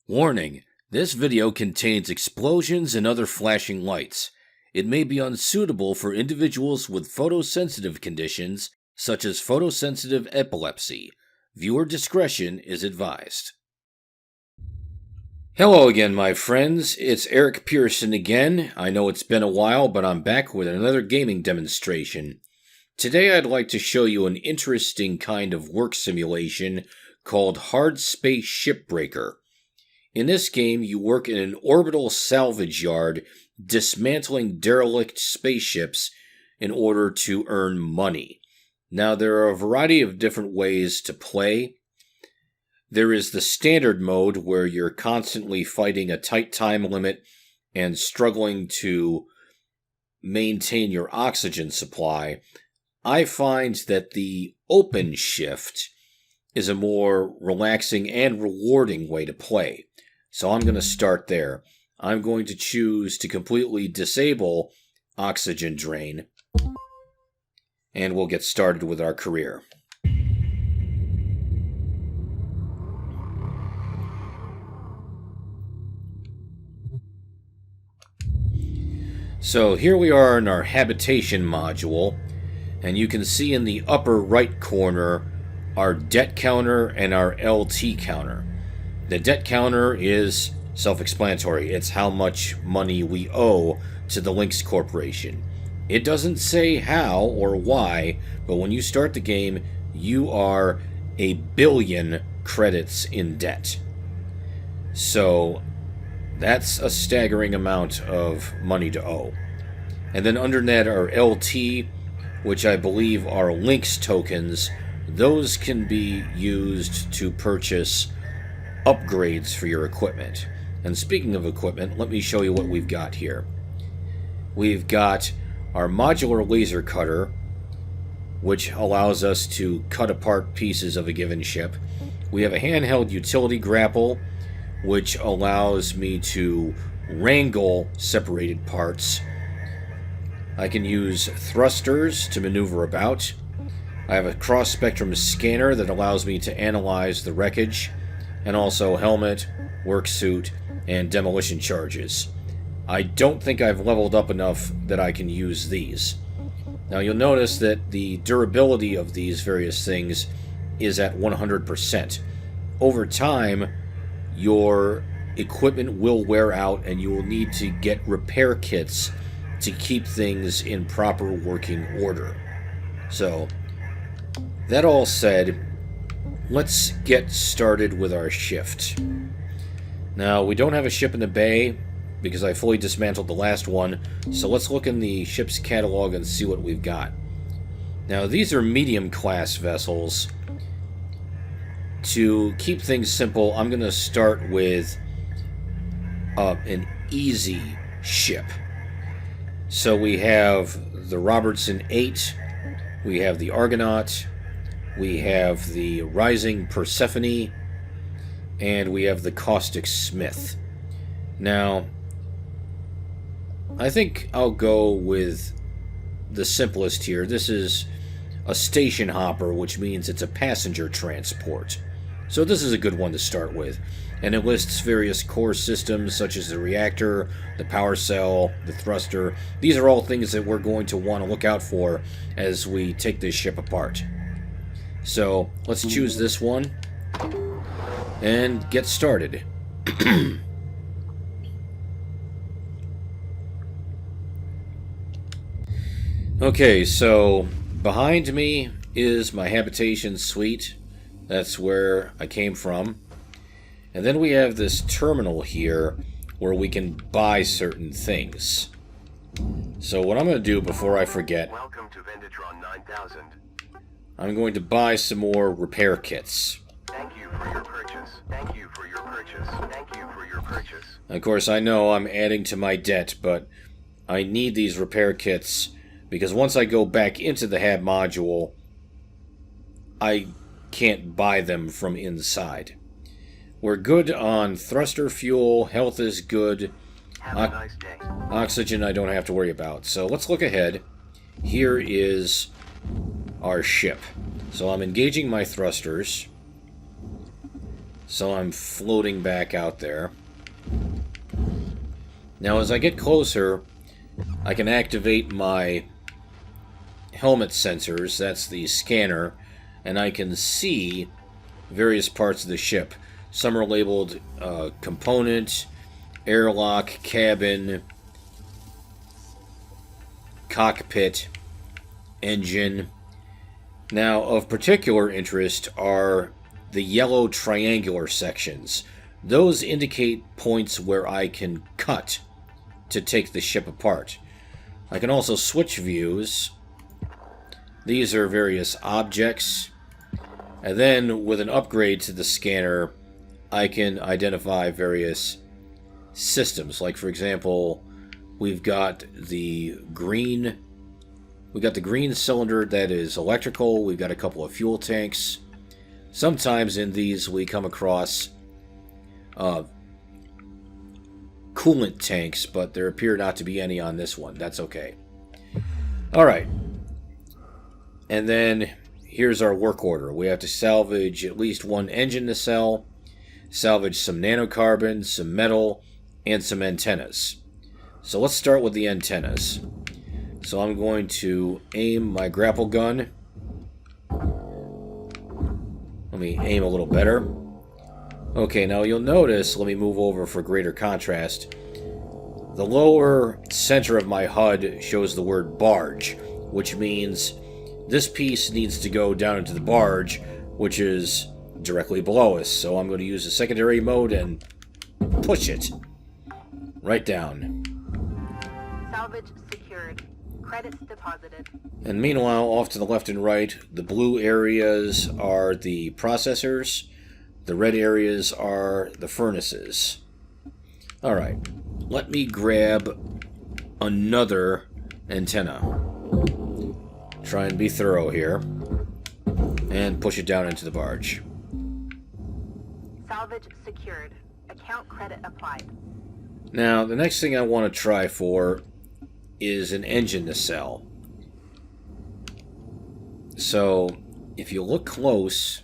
Warning: this video contains explosions and other flashing lights. It may be unsuitable for individuals with photosensitive conditions, such as photosensitive epilepsy. Viewer discretion is advised. Hello again, my friends. It's Eric Pearson again. I know it's been a while, but I'm back with another gaming demonstration. Today I'd like to show you an interesting kind of work simulation called HARDSPACE SHIPBREAKER. In this game, you work in an orbital salvage yard, dismantling derelict spaceships in order to earn money. Now, there are a variety of different ways to play. There is the standard mode, where you're constantly fighting a tight time limit and struggling to maintain your oxygen supply. I find that the open shift is a more relaxing and rewarding way to play. So I'm going to start there. I'm going to choose to completely disable oxygen drain, and we'll get started with our career. So here we are in our habitation module, and you can see in the upper right corner our debt counter and our LT counter. The debt counter is self-explanatory. It's how much money we owe to the Lynx Corporation. It doesn't say how or why, but when you start the game, you are 1 billion credits in debt. So that's a staggering amount of money to owe. And then under that are LT, which I believe are Lynx tokens. Those can be used to purchase upgrades for your equipment. And speaking of equipment, let me show you what we've got here. We've got our modular laser cutter, which allows us to cut apart pieces of a given ship. We have a handheld utility grapple, which allows me to wrangle separated parts. I can use thrusters to maneuver about. I have a cross-spectrum scanner that allows me to analyze the wreckage, and also helmet, work suit, and demolition charges. I don't think I've leveled up enough that I can use these. Now you'll notice that the durability of these various things is at 100%. Over time, your equipment will wear out and you will need to get repair kits to keep things in proper working order. So, that all said, let's get started with our shift. Now, we don't have a ship in the bay because I fully dismantled the last one, so let's look in the ship's catalog and see what we've got. Now, these are medium-class vessels. To keep things simple, I'm going to start with an easy ship. So we have the Robertson 8, we have the Argonaut, we have the Rising Persephone, and we have the Caustic Smith. Now, I think I'll go with the simplest here. This is a station hopper, which means it's a passenger transport. So this is a good one to start with. And it lists various core systems, such as the reactor, the power cell, the thruster. These are all things that we're going to want to look out for as we take this ship apart. So let's choose this one and get started. Okay, so behind me is my habitation suite. That's where I came from. And then we have this terminal here where we can buy certain things. So what I'm going to do before I forget, Welcome to Vendatron 9000. I'm going to buy some more repair kits. Thank you for your purchase. Thank you for your purchase. Thank you for your purchase. Of course, I know I'm adding to my debt, but I need these repair kits because once I go back into the HAB module, I can't buy them from inside. We're good on thruster fuel, health is good, Have a nice day. oxygen I don't have to worry about. So let's look ahead. Here is our ship. So I'm engaging my thrusters. So I'm floating back out there. Now as I get closer, I can activate my helmet sensors, that's the scanner, and I can see various parts of the ship. Some are labeled component, airlock, cabin, cockpit, engine. Now, of particular interest are the yellow triangular sections. Those indicate points where I can cut to take the ship apart. I can also switch views. These are various objects. And then, with an upgrade to the scanner, I can identify various systems. Like, for example, we've got the green cylinder that is electrical. We've got a couple of fuel tanks. Sometimes in these we come across coolant tanks, but there appear not to be any on this one. That's okay. Alright. And then here's our work order. We have to salvage at least one engine nacelle, salvage some nanocarbon, some metal, and some antennas. So let's start with the antennas. So I'm going to aim my grapple gun. Let me aim a little better. Okay, now you'll notice, let me move over for greater contrast. The lower center of my HUD shows the word barge, which means this piece needs to go down into the barge, which is directly below us. So I'm going to use the secondary mode and push it right down. Salvage secured. Credits deposited. And meanwhile, off to the left and right, the blue areas are the processors. The red areas are the furnaces. Alright, let me grab another antenna. Try and be thorough here. And push it down into the barge. Salvage secured. Account credit applied. Now, the next thing I want to try for is an engine nacelle. So, if you look close,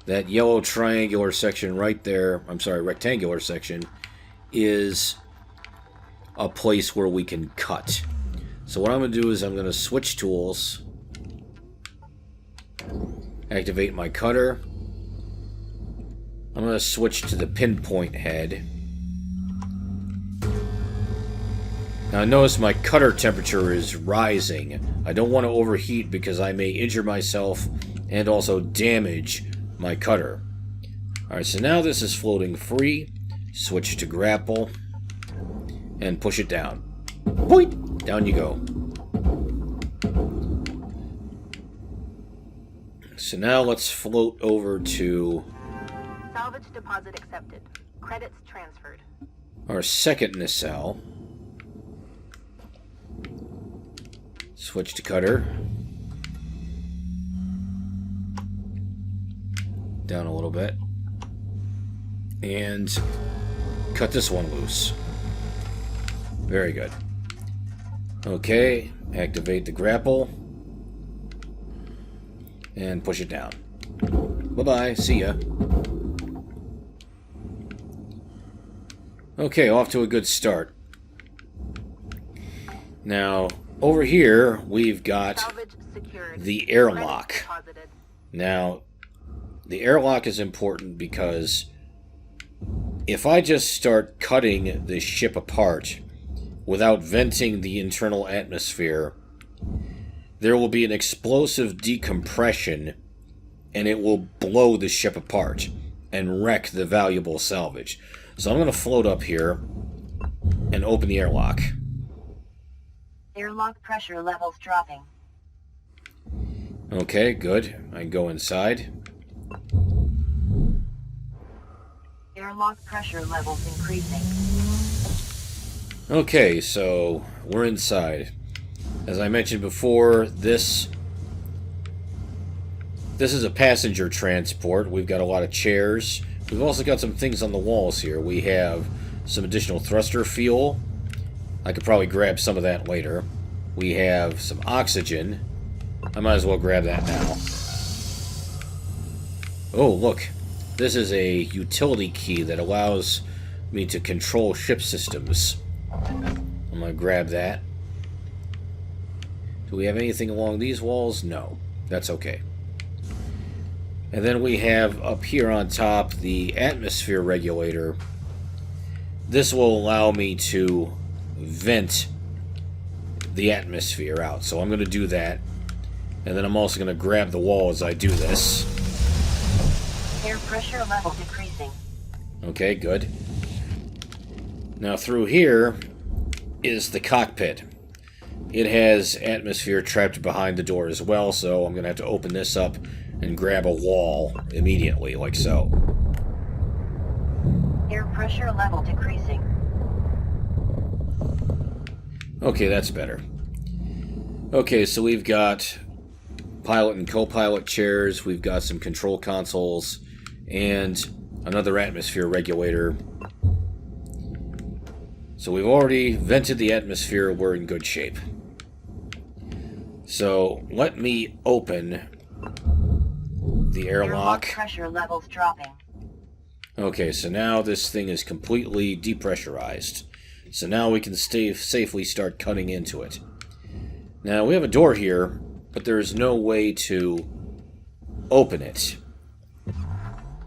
that yellow triangular section right there, rectangular section, is a place where we can cut. So what I'm going to do is I'm going to switch tools, activate my cutter. I'm going to switch to the pinpoint head. Now notice my cutter temperature is rising. I don't want to overheat because I may injure myself and also damage my cutter. Alright, so now this is floating free. Switch to grapple and push it down. Boing! Down you go. So now let's float over to Salvage deposit accepted. Credits transferred. our second nacelle. Switch to cutter. Down a little bit. And cut this one loose. Very good. Okay, activate the grapple. And push it down. Bye-bye, see ya. Okay, off to a good start. Now, over here, we've got Salvage secured. the airlock. Credits deposited. Now, the airlock is important because if I just start cutting the ship apart without venting the internal atmosphere, there will be an explosive decompression and it will blow the ship apart and wreck the valuable salvage. So I'm going to float up here and open the airlock. Airlock pressure levels dropping. Okay, good. I can go inside. Airlock pressure levels increasing. Okay, so we're inside. As I mentioned before, this is a passenger transport. We've got a lot of chairs. We've also got some things on the walls here. We have some additional thruster fuel. I could probably grab some of that later. We have some oxygen. I might as well grab that now. Oh, look. This is a utility key that allows me to control ship systems. I'm going to grab that. Do we have anything along these walls? No. That's okay. And then we have up here on top the atmosphere regulator. This will allow me to vent the atmosphere out. So I'm going to do that. And then I'm also going to grab the wall as I do this. Air pressure level decreasing. Okay, good. Now through here is the cockpit. It has atmosphere trapped behind the door as well, so I'm going to have to open this up and grab a wall immediately, like so. Air pressure level decreasing. Okay, that's better. Okay, so we've got pilot and co-pilot chairs, we've got some control consoles, and another atmosphere regulator. So we've already vented the atmosphere, we're in good shape. So let me open the airlock. Pressure levels dropping. Okay, so now this thing is completely depressurized. So now we can safely start cutting into it. Now we have a door here, but there is no way to open it,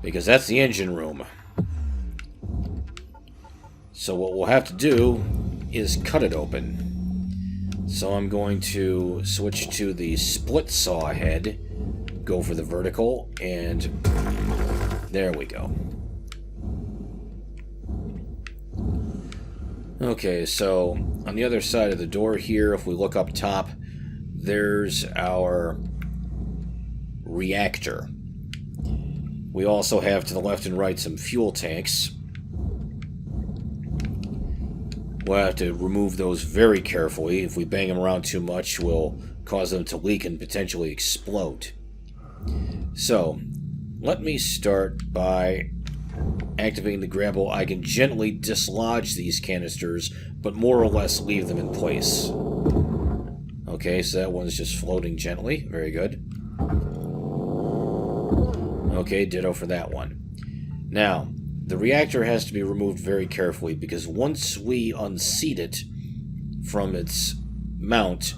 because that's the engine room. So what we'll have to do is cut it open. So I'm going to switch to the split saw head, go for the vertical, and there we go. Okay, so on the other side of the door here, if we look up top, there's our reactor. We also have to the left and right some fuel tanks. We'll have to remove those very carefully. If we bang them around too much, we'll cause them to leak and potentially explode. So, let me start by activating the grapple. I can gently dislodge these canisters, but more or less leave them in place. Okay, so that one's just floating gently. Very good. Okay, ditto for that one. Now, the reactor has to be removed very carefully, because once we unseat it from its mount,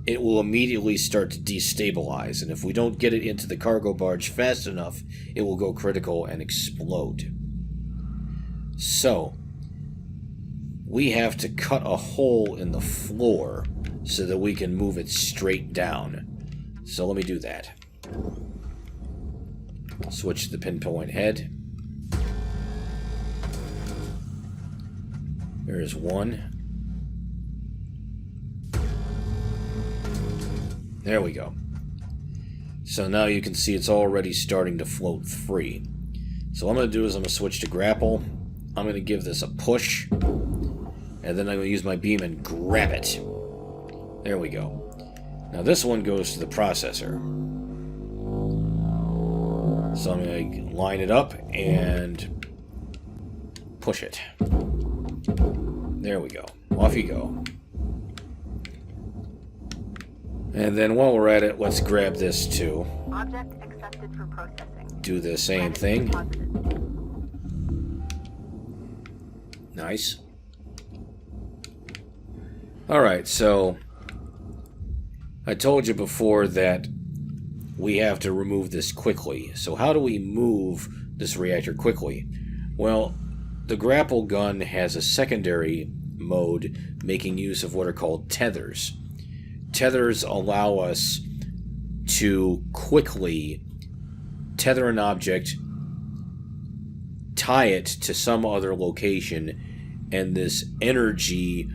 it will immediately start to destabilize, and if we don't get it into the cargo barge fast enough, it will go critical and explode. So, we have to cut a hole in the floor so that we can move it straight down. So let me do that. Switch to the pinpoint head. There's one. There we go. So now you can see it's already starting to float free. So what I'm going to do is I'm going to switch to grapple. I'm going to give this a push. And then I'm going to use my beam and grab it. There we go. Now this one goes to the processor. So I'm going to line it up and push it. There we go. Off you go. And then while we're at it, let's grab this too. Object accepted for processing. Do the same thing. Nice. Alright, so I told you before that we have to remove this quickly. So how do we move this reactor quickly? Well, the grapple gun has a secondary mode making use of what are called tethers. Tethers allow us to quickly tether an object, tie it to some other location, and this energy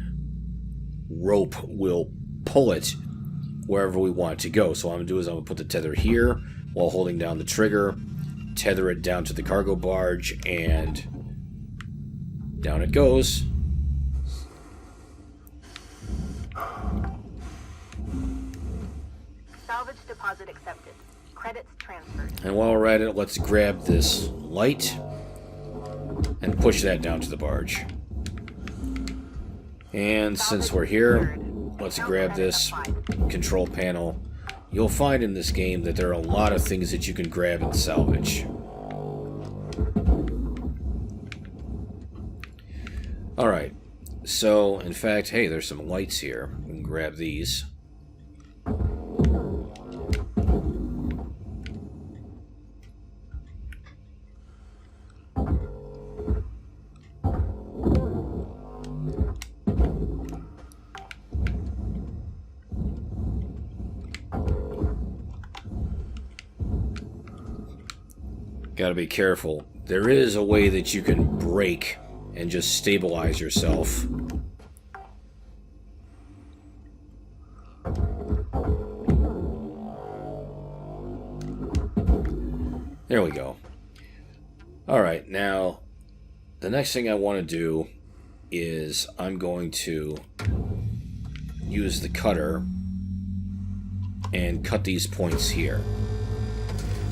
rope will pull it wherever we want it to go. So what I'm going to do is I'm going to put the tether here while holding down the trigger, tether it down to the cargo barge, and down it goes. Salvage deposit accepted. Credits transferred. And while we're at it, let's grab this light and push that down to the barge. And since we're here, let's grab this control panel you'll find in this game that there are a lot of things that you can grab and salvage. Alright, so, in fact, hey, there's some lights here. We can grab these. Gotta be careful. There is a way that you can brake and just stabilize yourself. There we go. Alright, now, the next thing I want to do is I'm going to use the cutter and cut these points here.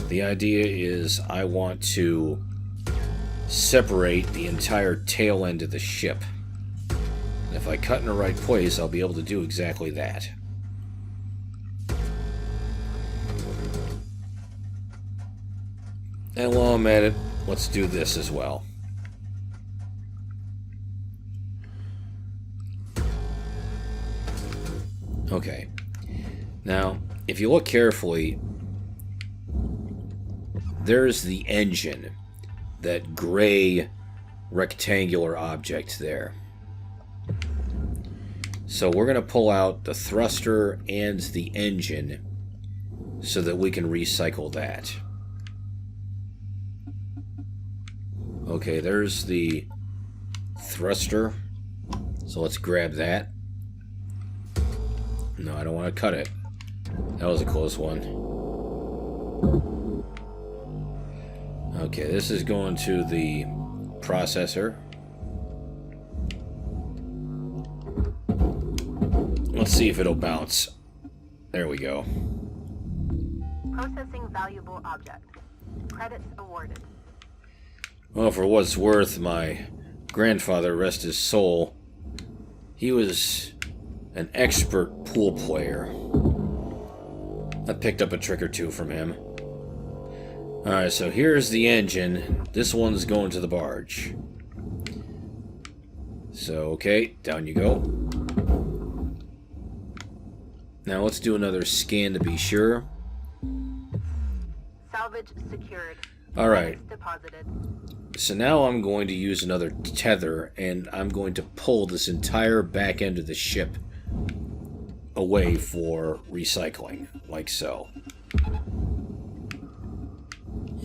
The idea is I want to separate the entire tail end of the ship. And if I cut in the right place, I'll be able to do exactly that. And while I'm at it, let's do this as well. Okay. Now, if you look carefully, there's the engine, that gray rectangular object there. So we're going to pull out the thruster and the engine so that we can recycle that. Okay, there's the thruster. So let's grab that. No, I don't want to cut it. That was a close one. Okay, this is going to the processor. Let's see if it'll bounce. There we go. Processing valuable object. Credits awarded. Well, for what's worth, my grandfather, rest his soul, he was an expert pool player. I picked up a trick or two from him. Alright, so here's the engine. This one's going to the barge. So, okay, down you go. Now let's do another scan to be sure. Salvage secured. Alright. Deposited. So now I'm going to use another tether, and I'm going to pull this entire back end of the ship away for recycling, like so.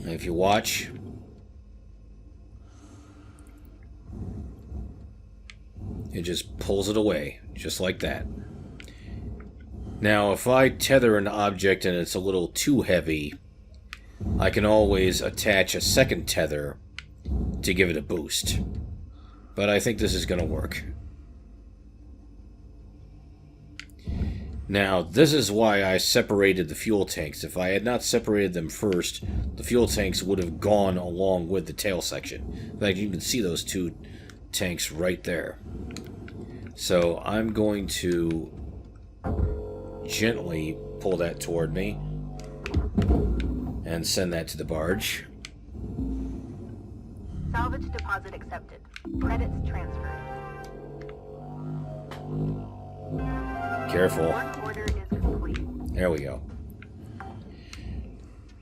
And if you watch, it just pulls it away, just like that. Now, if I tether an object and it's a little too heavy, I can always attach a second tether to give it a boost. But I think this is going to work. Now, this is why I separated the fuel tanks. If I had not separated them first, the fuel tanks would have gone along with the tail section. In fact, you can see those two tanks right there. So I'm going to gently pull that toward me and send that to the barge. Salvage deposit accepted. Credits transferred. Careful. Work order is complete. There we go.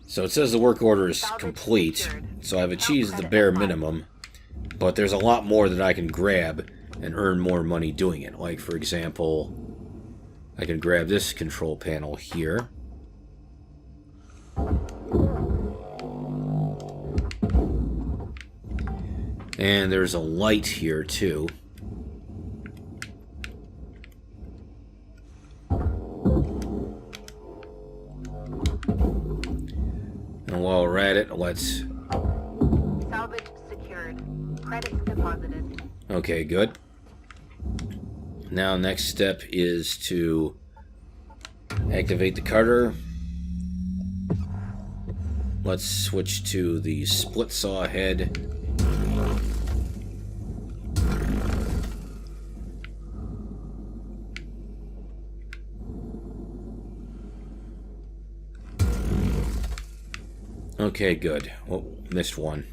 So it says the work order is complete, so I've achieved the bare minimum, but there's a lot more that I can grab and earn more money doing it. Like, for example, I can grab this control panel here. And there's a light here, too. And while we're at it, let's... Salvage secured. Credits deposited. Okay, good. Now, next step is to activate the cutter. Let's switch to the split saw head. Okay, good. Oh, missed one.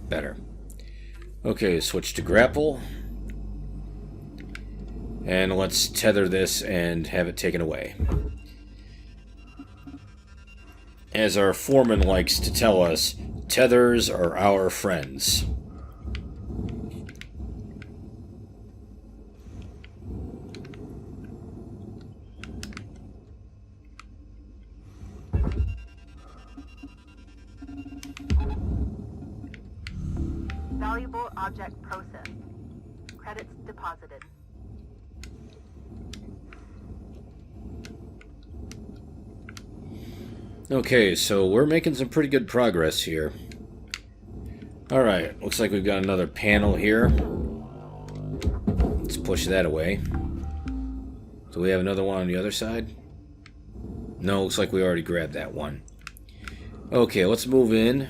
Better. Okay, switch to grapple. And let's tether this and have it taken away. As our foreman likes to tell us, tethers are our friends. Valuable object processed. Credits deposited. Okay, so we're making some pretty good progress here. Alright, looks like we've got another panel here. Let's push that away. Do we have another one on the other side? No, looks like we already grabbed that one. Okay, let's move in.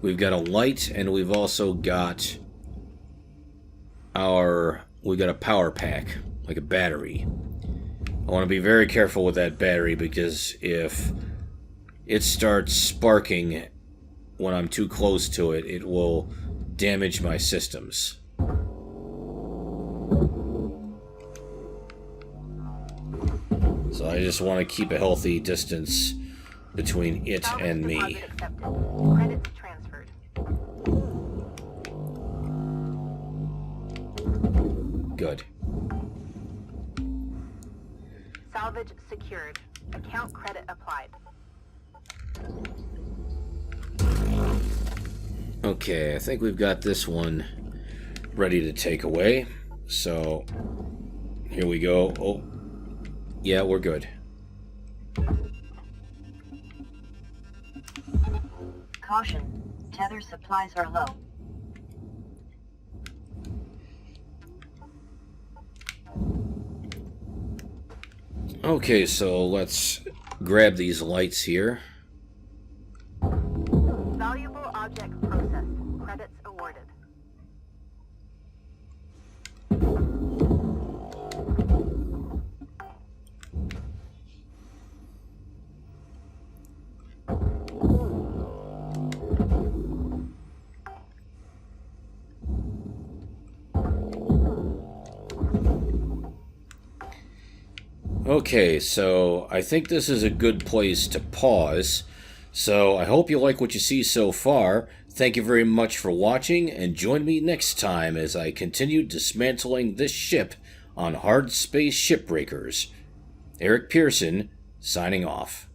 We've got a light, and we've also got we got a power pack, like a battery. I want to be very careful with that battery, because if it starts sparking when I'm too close to it, it will damage my systems. So I just want to keep a healthy distance between it and me. Deposit accepted. Credits transferred. Good. Salvage secured. Account credit applied. Okay, I think we've got this one ready to take away. So, here we go. Oh, yeah, we're good. Caution. Tether supplies are low. Okay, so let's grab these lights here. Valuable object processed. Credits awarded. Okay, so I think this is a good place to pause. So I hope you like what you see so far. Thank you very much for watching, and join me next time as I continue dismantling this ship on HARDSPACE Shipbreakers. Eric Pearson, signing off.